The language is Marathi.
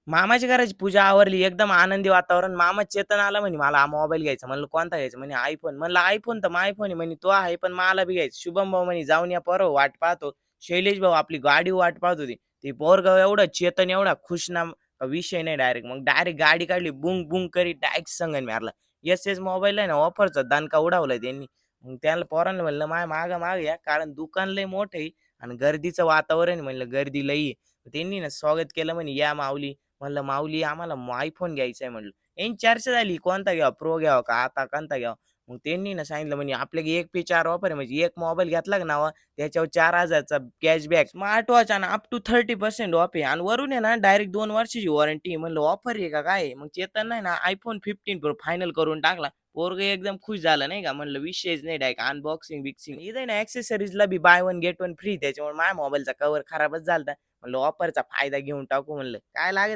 मामाच्या घराची पूजा आवरली. एकदम आनंदी वातावरण. मामा चेतन आला म्हणे, "मला हा मोबाईल घ्यायचा." म्हणलं, "कोणता घ्यायचा?" म्हणे, "iPhone." म्हणलं, "iPhone तर मग iPhone आहे." म्हणे, "तो आहे, पण मला बी घ्यायचा." शुभम भाऊ म्हणे, "जाऊन या पोरं, वाट पाहतो." शैलेश भाऊ आपली गाडी वाट पाहत होती. ते पोरगं एवढं चेतन एवढा खुश ना, का विषय नाही डायरेक्ट. मग डायरेक्ट गाडी काढली, बुंग बुंग करीत डायरेक्ट संगन मारला. एस-एस मोबाईल आहे ना, ऑफरचा दणका उडवलाय त्यांनी. मग त्याला पोरांना म्हणलं, "माझ्या मागं या, कारण दुकान लय मोठं आहे आणि गर्दीचं वातावरण आहे." म्हणलं, "गर्दी लई आहे." त्यांनी ना स्वागत केलं म्हणे, "या माऊली." म्हणलं, "माऊली आम्हाला iPhone घ्यायचा आहे." म्हणलं. यांची चर्चा झाली, कोणता घ्यावा? प्रो घ्यावा का आता कोणता घ्यावा? मग त्यांनी ना सांगितलं म्हणे, "आपल्याकडे 1 पे 4 ऑफर आहे." म्हणजे एक मोबाईल घेतला का नावा त्याच्यावर 4,000चा कॅशबॅक, स्मार्ट वॉच आणि अप टू 30% ऑफ आहे आणि वरून आहे ना डायरेक्ट 2 वर्षाची वॉरंटी. म्हणलं ऑफर आहे का काय आहे? मग चेतन आहे ना iPhone 15 प्रो फायनल करून टाकला. पोरगं एकदम खुश झालं नाही का. म्हणलं विषयच नाही, डायरेक्ट अनबॉक्सिंग-बिक्सिंग. इथं आहे ना एक्सेसरीजला बी buy one get one free. त्याच्यामुळे माझ्या मोबाईलचा कव्हर खराबच झालता. म्हणलं ऑफरचा फायदा घेऊन टाकू म्हणलं. काय लागत